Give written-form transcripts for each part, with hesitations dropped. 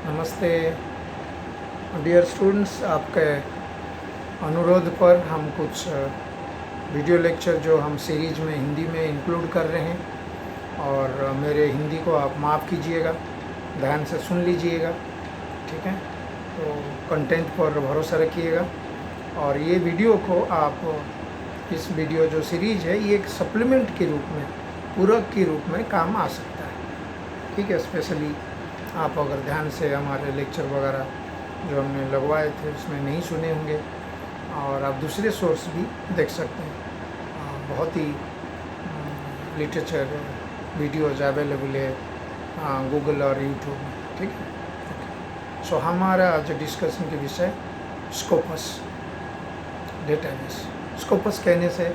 नमस्ते dear students, आपके अनुरोध पर हम कुछ वीडियो लेक्चर जो हम सीरीज में हिंदी में इंक्लूड कर रहे हैं और मेरे हिंदी को आप माफ़ कीजिएगा, ध्यान से सुन लीजिएगा, ठीक है। तो कंटेंट पर भरोसा रखिएगा और ये वीडियो को आप इस वीडियो जो सीरीज है ये एक सप्लीमेंट के रूप में, पूरक के रूप में काम आ सकता है, ठीक है। स्पेशली आप अगर ध्यान से हमारे लेक्चर वगैरह जो हमने लगवाए थे उसमें नहीं सुने होंगे और आप दूसरे सोर्स भी देख सकते हैं। बहुत ही लिटरेचर वीडियोज़ अवेलेबल है गूगल और यूट्यूब में, ठीक है। सो हमारा आज डिस्कशन के विषय स्कोपस डेटाबेस। स्कोपस कहने से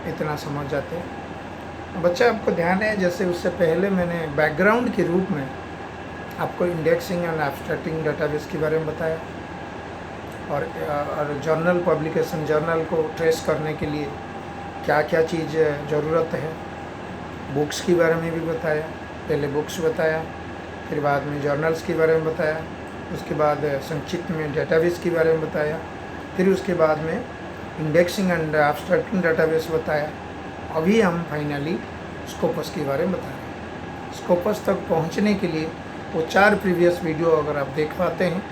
इतना समझ जाते हैं बच्चा। आपको ध्यान है जैसे उससे पहले मैंने बैकग्राउंड के रूप में आपको इंडेक्सिंग एंड एब्स्ट्रैक्टिंग डेटाबेस के बारे में बताया और जर्नल पब्लिकेशन, जर्नल को ट्रेस करने के लिए क्या क्या चीज़ ज़रूरत है, बुक्स के बारे में भी बताया। पहले बुक्स बताया, फिर बाद में जर्नल्स के बारे में बताया, उसके बाद संक्षिप्त में डेटाबेस के बारे में बताया, फिर उसके बाद में इंडेक्सिंग एंड एब्स्ट्रैक्टिंग डेटाबेस बताया। अभी हम फाइनली स्कोपस के बारे में बता रहे हैं। स्कोपस तक पहुंचने के लिए वो 4 प्रीवियस वीडियो अगर आप देख पाते हैं,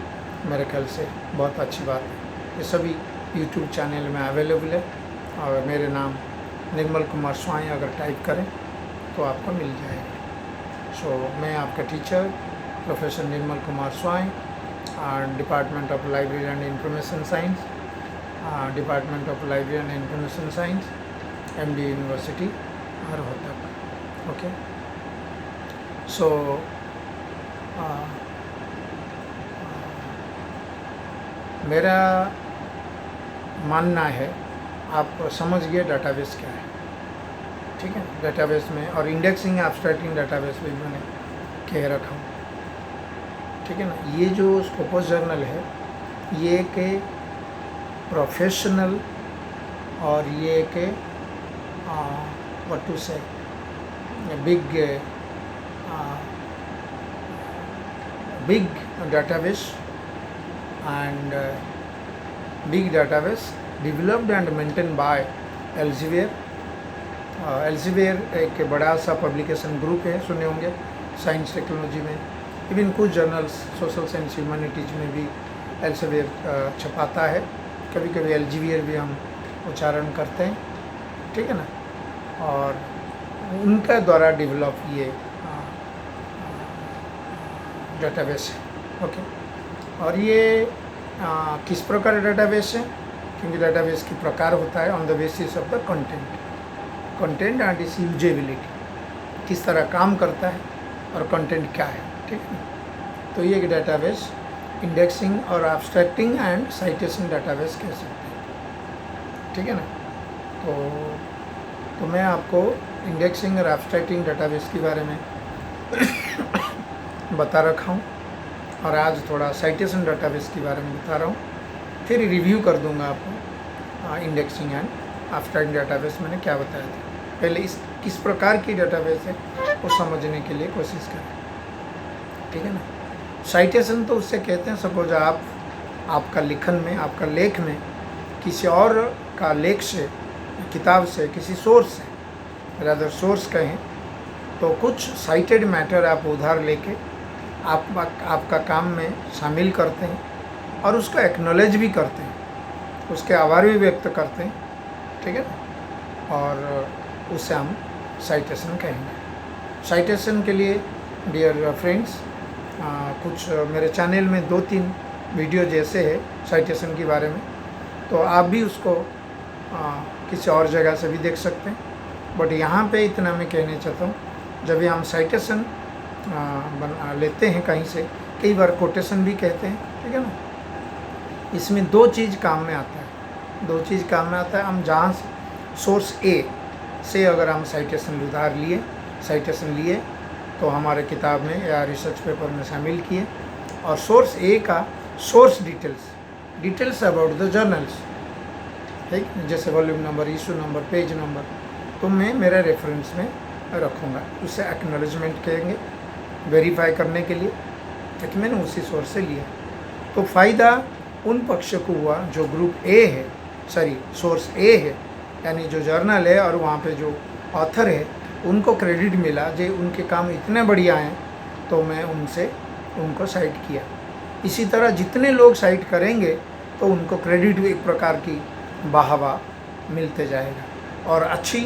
मेरे ख्याल से बहुत अच्छी बात है। ये सभी यूट्यूब चैनल में अवेलेबल है और मेरे नाम निर्मल कुमार स्वाई अगर टाइप करें तो आपको मिल जाएगा। सो मैं आपका teacher professor Nirmal Kumar Swain, department of library and information science, department of library and information science, MD university Rohtak. Okay, so मेरा मानना है आप समझ गए डेटाबेस क्या है, ठीक है। डेटाबेस में और इंडेक्सिंग एब्स्ट्रैक्टिंग डेटाबेस भी मैंने कह रखा हूँ, ठीक है ना। ये जो स्कोपस जर्नल है ये एक प्रोफेशनल और ये एक व्हाट टू से big database and big database developed and maintained by Elsevier। Elsevier एक बड़ा सा पब्लिकेशन ग्रुप है, सुने होंगे साइंस टेक्नोलॉजी में, इवन कुछ जर्नल्स सोशल साइंस ह्यूमैनिटीज में भी Elsevier छपाता है। कभी कभी Elsevier भी हम उच्चारण करते हैं, ठीक है ना। और उनका द्वारा डेवलप ये डेटाबेस है, ओके। और ये किस प्रकार डेटाबेस है, क्योंकि डेटाबेस की प्रकार होता है on the basis of the content and इस यूजेबिलिटी, किस तरह काम करता है और कंटेंट क्या है, ठीक है। तो ये एक डेटाबेस इंडेक्सिंग और एब्स्ट्रैक्टिंग एंड साइटेशन डेटाबेस कह सकते हैं, ठीक है ना। तो मैं आपको इंडेक्सिंग और एब्स्ट्रैक्टिंग डेटाबेस के बारे में बता रखा हूँ और आज थोड़ा साइटेशन डेटाबेस के बारे में बता रहा हूँ। फिर रिव्यू कर दूँगा आपको इंडेक्सिंग एंड एब्स्ट्रैक्टिंग डेटाबेस मैंने क्या बताया था। पहले इस किस प्रकार की डेटाबेस है वो समझने के लिए कोशिश करें, ठीक है ना। साइटेशन तो उससे कहते हैं, सपोज आपका लिखन में, आपका लेख में किसी और का लेख से, किताब से, किसी सोर्स से, रादर सोर्स कहें तो कुछ साइटेड मैटर आप उधार लेके आपका काम में शामिल करते हैं और उसका एक्नॉलेज भी करते हैं, उसके आभार भी व्यक्त करते हैं, ठीक है ना। और उसे हम साइटेशन कहेंगे। साइटेशन के लिए डियर फ्रेंड्स कुछ मेरे चैनल में 2-3 वीडियो जैसे है साइटेशन के बारे में, तो आप भी उसको किसी और जगह से भी देख सकते हैं। बट यहाँ पे इतना मैं कहना चाहता हूँ, जब हम साइटेशन लेते हैं कहीं से, कई बार कोटेशन भी कहते हैं, ठीक है ना। इसमें 2 चीज़ काम में आता है, 2 चीज़ काम में आता है। हम जहाँ सोर्स A से अगर हम साइटेशन उधार लिए, साइटेशन लिए तो हमारे किताब में या रिसर्च पेपर में शामिल किए, और सोर्स A का source details about the journals, ठीक, जैसे volume number, issue number, page number, तो मैं मेरा रेफरेंस में रखूँगा। उसे एक्नॉलेजमेंट कहेंगे वेरीफाई करने के लिए, ताकि मैंने उसी सोर्स से लिया। तो फ़ायदा उन पक्ष को हुआ जो ग्रुप ए है, सोर्स ए है, यानी जो जर्नल है और वहाँ पे जो ऑथर है उनको क्रेडिट मिला, जो उनके काम इतने बढ़िया हैं तो मैं उनको साइट किया। इसी तरह जितने लोग साइट करेंगे तो उनको क्रेडिट भी एक प्रकार की वाहवा मिलते जाएगा और अच्छी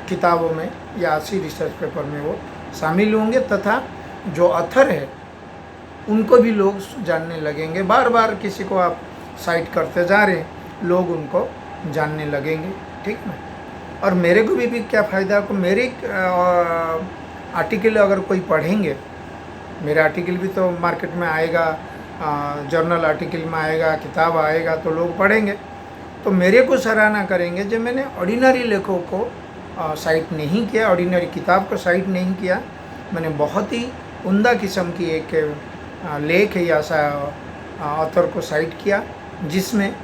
किताबों में या अच्छी रिसर्च पेपर में वो शामिल होंगे, तथा जो ऑथर है उनको भी लोग जानने लगेंगे। बार बार किसी को आप साइट करते जा रहे हैं, लोग उनको जानने लगेंगे, ठीक है ना। और मेरे को भी क्या फ़ायदा को, मेरे आर्टिकल अगर कोई पढ़ेंगे, मेरा आर्टिकल भी तो मार्केट में आएगा, जर्नल आर्टिकल में आएगा, किताब आएगा तो लोग पढ़ेंगे, तो मेरे को सराहना करेंगे जो मैंने ऑर्डिनरी लेखों को साइट नहीं किया, ऑर्डिनरी किताब को साइट नहीं किया, मैंने बहुत ही उम्दा किस्म की एक लेख या ऑथर को साइट किया, जिसमें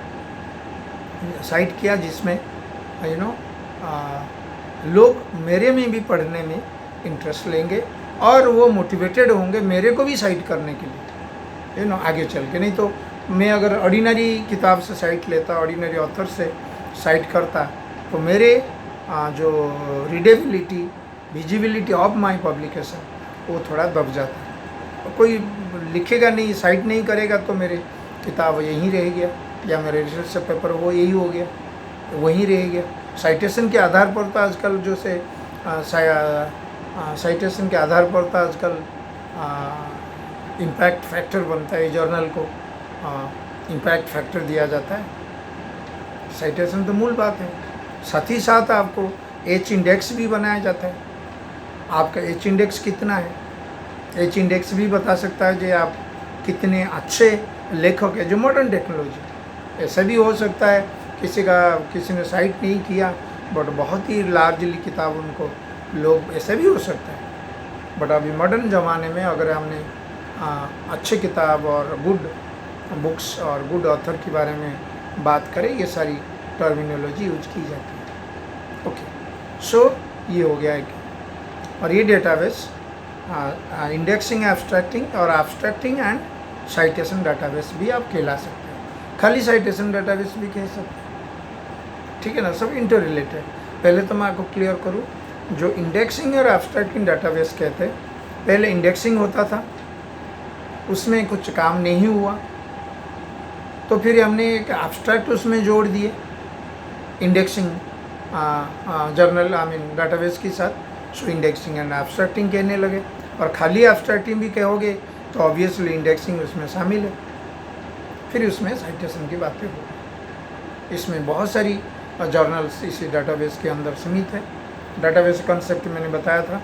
लोग मेरे में भी पढ़ने में इंटरेस्ट लेंगे और वो मोटिवेटेड होंगे मेरे को भी साइट करने के लिए, आगे चल के। नहीं तो मैं अगर ऑर्डिनरी किताब से साइट लेता, ऑर्डिनरी ऑथर से साइट करता, तो मेरे जो readability, visibility of my publication वो थोड़ा दब जाता है। कोई लिखेगा नहीं, साइट नहीं करेगा तो मेरे किताब यहीं रह गया, या मेरे रिसर्च पेपर वो यही हो गया, वहीं रह गया। साइटेशन के आधार पर तो आजकल साइटेशन के आधार पर तो आजकल इम्पैक्ट फैक्टर बनता है, जर्नल को इम्पैक्ट फैक्टर दिया जाता है। साइटेशन तो मूल बात है, साथ ही साथ आपको एच इंडेक्स भी बनाया जाता है। आपका एच इंडेक्स कितना है, एच इंडेक्स भी बता सकता है जो आप कितने अच्छे लेखक है। जो मॉडर्न टेक्नोलॉजी, ऐसा भी हो सकता है किसी ने साइट नहीं किया बट बहुत ही लार्जली किताब उनको लोग, ऐसा भी हो सकता है। बट अभी मॉडर्न ज़माने में अगर हमने अच्छे किताब और गुड बुक्स और गुड ऑथर के बारे में बात करें, ये सारी टर्मिनोलॉजी यूज की जाती है। ओके, सो ये हो गया एक। और ये डेटाबेस इंडेक्सिंग, एब्स्ट्रैक्टिंग और एब्स्ट्रैक्टिंग एंड साइटेशन डेटाबेस भी आप कहला सकते हैं। खाली साइटेशन डेटाबेस भी कह सकते हैं, ठीक है ना, सब इंटर रिलेटेड। पहले तो मैं आपको क्लियर करूँ, जो इंडेक्सिंग और एब्स्ट्रैक्टिंग डेटाबेस कहते हैं, पहले इंडेक्सिंग होता था, उसमें कुछ काम नहीं हुआ तो फिर हमने एक एब्स्ट्रैक्ट उसमें जोड़ दिए इंडेक्सिंग जर्नल डेटाबेस के साथ। सो इंडेक्सिंग एंड एब्स्ट्रैक्टिंग कहने लगे, और खाली एब्स्ट्रैक्टिंग भी कहोगे तो ऑब्वियसली इंडेक्सिंग उसमें शामिल है। फिर उसमें साइटेशन की बातें हो, इसमें बहुत सारी जर्नल्स इसी डेटाबेस के अंदर सीमित है। डेटाबेस कंसेप्ट मैंने बताया था,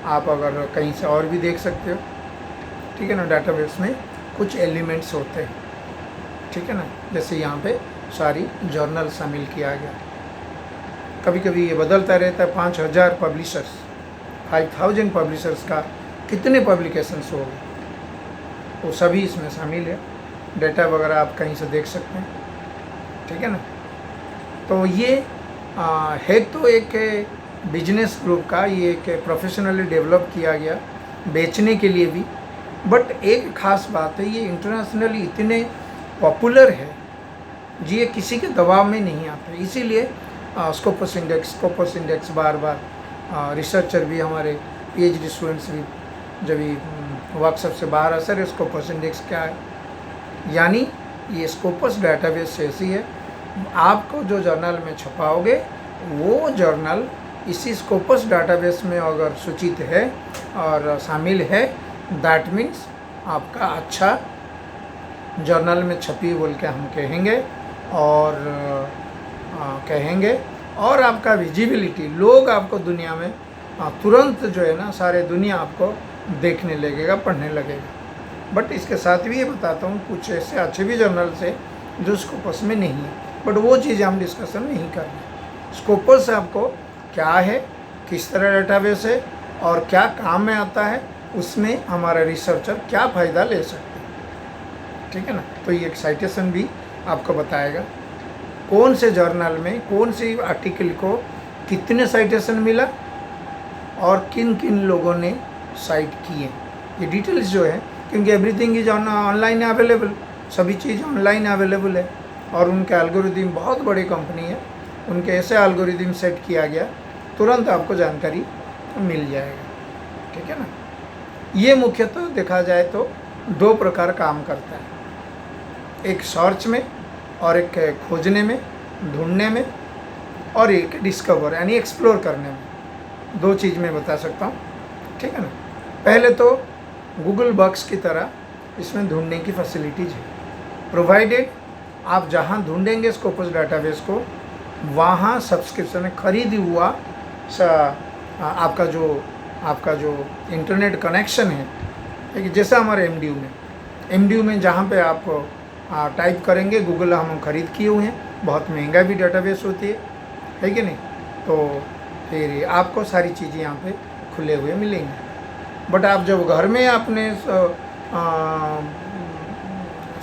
आप अगर कहीं से और भी देख सकते हो, ठीक है ना। डेटाबेस में कुछ एलिमेंट्स होते हैं, ठीक है ना, जैसे यहाँ पे सारी जर्नल शामिल किया गया। कभी कभी ये बदलता रहता है, 5000 पब्लिशर्स, 5000 पब्लिशर्स का कितने पब्लिकेशंस हो गए, वो सभी इसमें शामिल है। डेटा वगैरह आप कहीं से देख सकते हैं, ठीक है ना। तो ये है तो एक बिजनेस ग्रुप का, ये एक प्रोफेशनली डेवलप किया गया बेचने के लिए भी। बट एक ख़ास बात है, ये इंटरनेशनली इतने पॉपुलर है जी, ये किसी के दबाव में नहीं आते। इसीलिए स्कोपस इंडेक्स बार बार रिसर्चर भी, हमारे पीएचडी स्टूडेंट्स भी जब वर्कशॉप से बाहर आ, सर स्कोपस इंडेक्स क्या है, यानी ये स्कोपस डेटाबेस ऐसी है, आपको जो जर्नल में छपाओगे वो जर्नल इसी स्कोपस डेटाबेस में अगर सूचित है और शामिल है, दैट मीन्स आपका अच्छा जर्नल में छपी बोल के हम कहेंगे। और आपका विजिबिलिटी, लोग आपको दुनिया में तुरंत जो है ना, सारे दुनिया आपको देखने लगेगा, पढ़ने लगेगा। बट इसके साथ भी ये बताता हूँ, कुछ ऐसे अच्छे भी जर्नल्स है जो स्कोपस में नहीं है, बट वो चीज़ हम डिस्कशन नहीं कर रहे। स्कोपस आपको क्या है, किस तरह डेटाबेस है और क्या काम में आता है, उसमें हमारा रिसर्चर क्या फ़ायदा ले सकते हैं, ठीक है ना। तो ये साइटेशन भी आपको बताएगा कौन से जर्नल में कौन सी आर्टिकल को कितने साइटेशन मिला और किन किन लोगों ने साइट किए। ये डिटेल्स जो है क्योंकि एवरीथिंग इज ऑनलाइन अवेलेबल, सभी चीज़ ऑनलाइन अवेलेबल है। और उनके एल्गोरिदम बहुत बड़ी कंपनी है, उनके ऐसे एल्गोरिदम सेट किया गया, तुरंत आपको जानकारी मिल जाएगा, ठीक है ना। ये मुख्यतः देखा जाए तो दो प्रकार काम करता है, एक सर्च में और एक खोजने में, ढूंढने में, और एक डिस्कवर यानी एक्सप्लोर करने में। दो चीज़ मैं बता सकता हूँ, ठीक है ना। पहले तो गूगल बक्स की तरह इसमें ढूंढने की फैसिलिटीज है, प्रोवाइडेड आप जहाँ ढूंढेंगे स्कोपस डाटाबेस को, वहाँ सब्सक्रिप्शन खरीद हुआ आपका जो इंटरनेट कनेक्शन है, ठीक है। जैसा हमारे एमडीयू में जहाँ पे आप टाइप करेंगे गूगल हम खरीद किए हुए हैं, बहुत महंगा भी डाटाबेस होती है कि नहीं, तो फिर आपको सारी चीज़ें यहाँ पे खुले हुए मिलेंगी। बट आप जब घर में अपने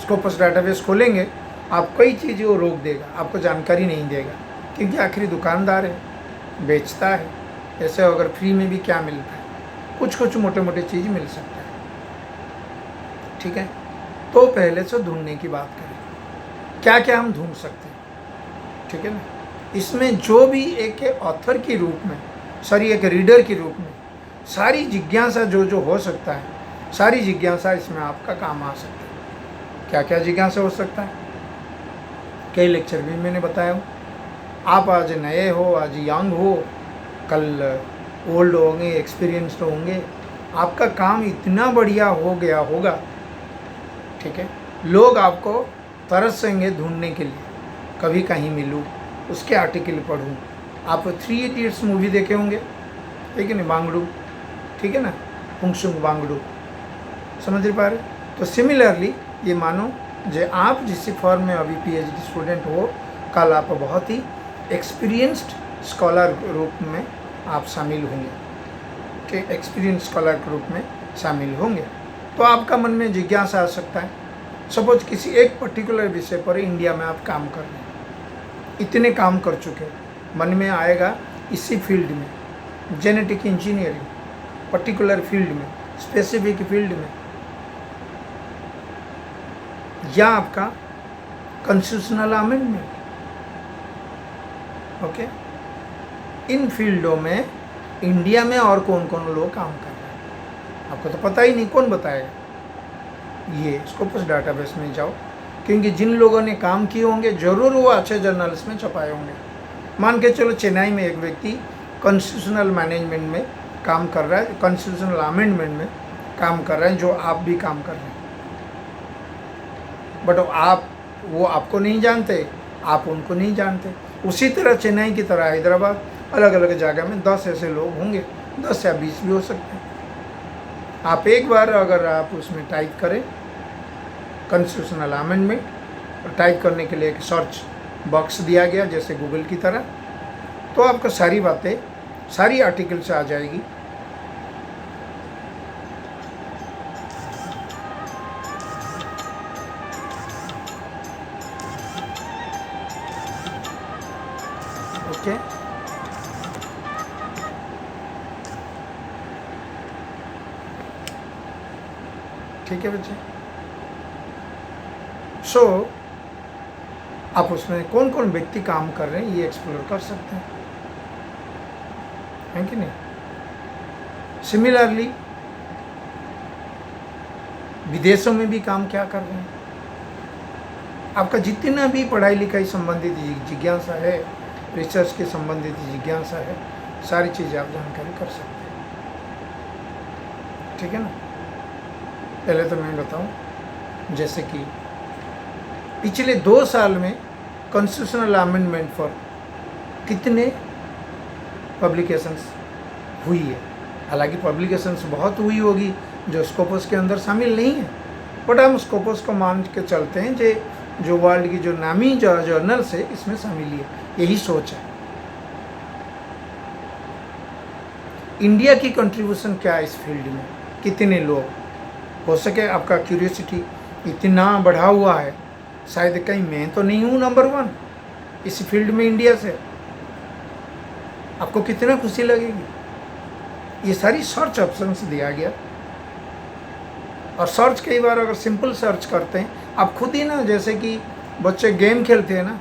स्कोपस डाटाबेस खोलेंगे, आप कई चीज़ें वो रोक देगा, आपको जानकारी नहीं देगा, क्योंकि आखिरी दुकानदार है, बेचता है। ऐसे अगर फ्री में भी क्या मिलता है, कुछ मोटे मोटे चीज़ मिल सकता है, ठीक है। तो पहले से ढूंढने की बात करें, क्या क्या हम ढूंढ सकते हैं, ठीक है ना। इसमें जो भी एक ऑथर के रूप में, एक रीडर के रूप में सारी जिज्ञासा जो हो सकता है, सारी जिज्ञासा इसमें आपका काम आ सकता है। क्या क्या जिज्ञासा हो सकता है, कई लेक्चर भी मैंने बताया हूँ। आप आज नए हो, आज यंग हो, कल ओल्ड होंगे, एक्सपीरियंस्ड होंगे, आपका काम इतना बढ़िया हो गया होगा, ठीक है। लोग आपको तरसेंगे ढूंढने के लिए, कभी कहीं मिलूँ, उसके आर्टिकल पढ़ूँ। आप 3 इडियट्स मूवी देखे होंगे, ठीक है ना, बांगड़ू, ठीक है ना, फुंगसुंग बांगड़ू, समझ पा रहे। तो सिमिलरली ये मानो जो आप जिस फॉर्म में अभी पीएचडी स्टूडेंट हो, कल आप बहुत ही एक्सपीरियंस्ड स्कॉलर रूप में आप शामिल होंगे, ठीक, एक्सपीरियंस स्कॉलर के रूप में शामिल होंगे। तो आपका मन में जिज्ञासा आ सकता है, सपोज किसी एक पर्टिकुलर विषय पर इंडिया में आप काम कर रहे हैं, इतने काम कर चुके, मन में आएगा इसी फील्ड में, जेनेटिक इंजीनियरिंग, पर्टिकुलर फील्ड में, स्पेसिफिक फील्ड में, या आपका कॉन्स्टिट्यूशनल अमेंडमेंट, ओके। इन फील्डों में इंडिया में और कौन कौन लोग काम कर रहे हैं, आपको तो पता ही नहीं, कौन बताएगा। ये स्कोपस डाटाबेस में जाओ, क्योंकि जिन लोगों ने काम किए होंगे जरूर वो अच्छे जर्नल्स में छपाए होंगे। मान के चलो चेन्नई में एक व्यक्ति कॉन्स्टिट्यूशनल मैनेजमेंट में काम कर रहा है, कॉन्स्टिट्यूशनल अमेंडमेंट में काम कर रहा है, जो आप भी काम कर रहे हैं, बट वो आपको नहीं जानते, आप उनको नहीं जानते। उसी तरह चेन्नई की तरह हैदराबाद, अलग अलग जगह में 10 ऐसे लोग होंगे, 10 या 20 भी हो सकते हैं। आप एक बार अगर आप उसमें टाइप करें कॉन्स्टिट्यूशनल अमेंडमेंट, और टाइप करने के लिए एक सर्च बॉक्स दिया गया जैसे गूगल की तरह, तो आपको सारी बातें, सारी आर्टिकल से आ जाएगी। ओके, ठीक है बच्चे। सो आप उसमें कौन कौन व्यक्ति काम कर रहे हैं ये एक्सप्लोर कर सकते हैं, है कि नहीं। सिमिलरली विदेशों में भी काम क्या कर रहे हैं, आपका जितना भी पढ़ाई लिखाई संबंधित जिज्ञासा है, रिसर्च के संबंधित जिज्ञासा है, सारी चीज़ें आप जानकारी कर सकते हैं, ठीक है ना। पहले तो मैं बताऊं, जैसे कि पिछले 2 साल में कॉन्स्टिट्यूशनल अमेंडमेंट पर कितने पब्लिकेशंस हुई है। हालांकि पब्लिकेशंस बहुत हुई होगी जो स्कोपस के अंदर शामिल नहीं है, बट हम स्कोपस को मान के चलते हैं जो वर्ल्ड की जो नामी जर्नल्स है इसमें शामिल है, यही सोच है। इंडिया की कंट्रीब्यूशन क्या है इस फील्ड में, कितने लोग, हो सके आपका क्यूरियोसिटी इतना बढ़ा हुआ है, शायद कहीं मैं तो नहीं हूँ नंबर 1 इस फील्ड में इंडिया से, आपको कितना खुशी लगेगी। ये सारी सर्च ऑप्शंस दिया गया, और सर्च कई बार अगर सिंपल सर्च करते हैं आप खुद ही ना, जैसे कि बच्चे गेम खेलते हैं ना,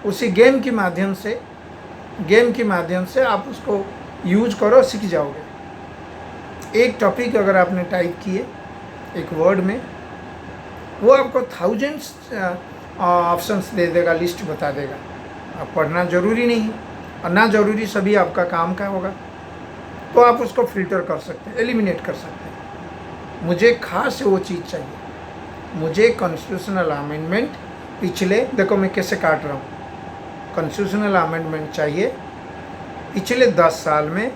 उसी गेम के माध्यम से आप उसको यूज करो, सीख जाओगे। एक टॉपिक अगर आपने टाइप किए एक वर्ड में, वो आपको थाउजेंड्स ऑप्शंस दे देगा, लिस्ट बता देगा। आप पढ़ना ज़रूरी नहीं और ना ज़रूरी सभी आपका काम का होगा, तो आप उसको फिल्टर कर सकते हैं, एलिमिनेट कर सकते हैं। मुझे खास वो चीज़ चाहिए, मुझे कॉन्स्टिट्यूशनल अमेंडमेंट पिछले, देखो मैं कैसे काट रहा हूँ, कॉन्स्टिट्यूशनल अमेंडमेंट चाहिए पिछले 10 साल में,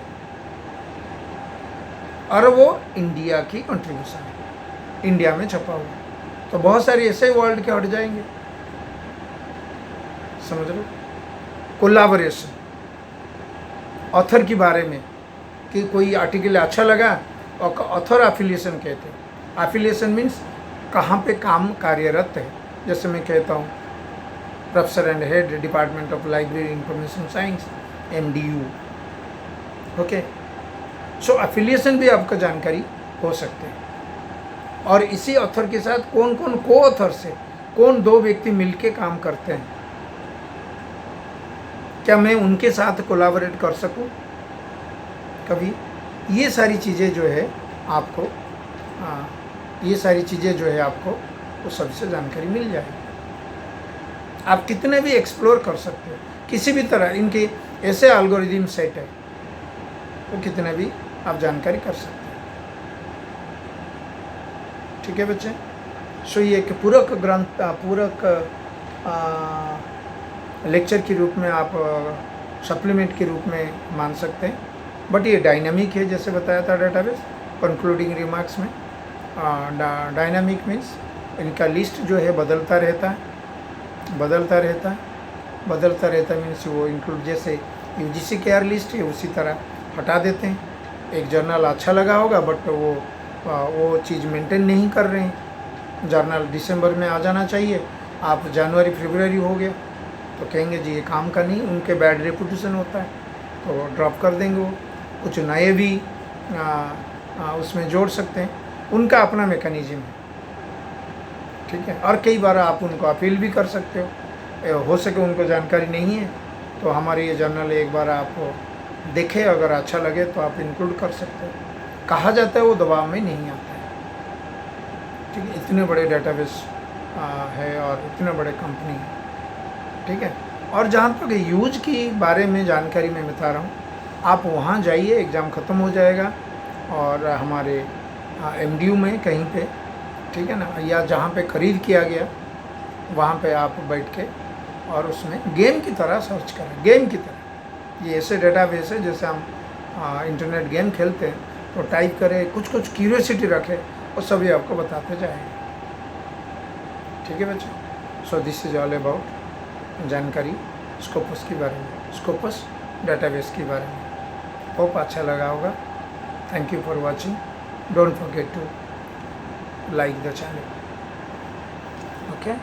और वो इंडिया की कंट्रीब्यूशन है, इंडिया में छपा हुआ। तो बहुत सारे ऐसे वर्ल्ड के हट जाएंगे, समझ लो। कोलाबोरेशन, ऑथर के बारे में कि कोई आर्टिकल अच्छा लगा और ऑथर एफिलिएशन कहते हैं। एफिलिएशन मीन्स कहाँ पे काम कार्यरत है। जैसे मैं कहता हूँ professor and head department of library information science, MDU, okay. So affiliation भी आपका जानकारी हो सकते हैं। और इसी ऑथर के साथ कौन कौन को ऑथर से कौन 2 व्यक्ति मिलके काम करते हैं, क्या मैं उनके साथ कोलैबोरेट कर सकूं कभी? ये सारी चीज़ें जो है आपको वो सबसे जानकारी मिल जाएगी। आप कितने भी एक्सप्लोर कर सकते हो, किसी भी तरह इनके ऐसे एल्गोरिदम सेट है, तो कितने भी आप जानकारी कर सकते हैं। ठीक है बच्चे। सो ये एक पूरक ग्रंथ, पूरक लेक्चर के रूप में आप सप्लीमेंट के रूप में मान सकते हैं, बट ये डायनामिक है, जैसे बताया था डाटाबेस कंक्लूडिंग रिमार्क्स में। डायनामिक मीन्स इनका लिस्ट जो है बदलता रहता है मीन्स वो इंक्लूड, जैसे UGC केयर लिस्ट है उसी तरह हटा देते हैं। एक जर्नल अच्छा लगा होगा बट वो चीज़ मेंटेन नहीं कर रहे हैं, जर्नल दिसंबर में आ जाना चाहिए, आप जनवरी फरवरी हो गया तो कहेंगे जी ये काम का नहीं, उनके बैड रेपुटेशन होता है तो ड्रॉप कर देंगे। वो कुछ नए भी उसमें जोड़ सकते हैं, उनका अपना मैकेनिज्म है, ठीक है। और कई बार आप उनको अपील भी कर सकते हो सके उनको जानकारी नहीं है तो हमारे ये जर्नल एक बार आप देखें, अगर अच्छा लगे तो आप इंक्लूड कर सकते हो। कहा जाता है वो दबाव में नहीं आता है, ठीक है। इतने बड़े डेटाबेस है और इतने बड़े कंपनी है, ठीक है। और जहाँ तक यूज की बारे में जानकारी मैं बता रहा हूँ, आप वहाँ जाइए, एग्ज़ाम ख़त्म हो जाएगा और हमारे MDU में कहीं पे, ठीक है ना, या जहाँ पे खरीद किया गया वहाँ पे आप बैठ के और उसमें गेम की तरह सर्च करें, गेम की तरह। ये ऐसे डेटाबेस है जैसे हम इंटरनेट गेम खेलते हैं, तो टाइप करें, कुछ क्यूरियोसिटी रखें और सभी आपको बताते जाएंगे, ठीक है बच्चों। So this is all about जानकारी स्कोपस के बारे में, स्कोपस डेटाबेस के बारे में। होप अच्छा लगा होगा। Thank you for watching. Don't forget to like the channel, okay।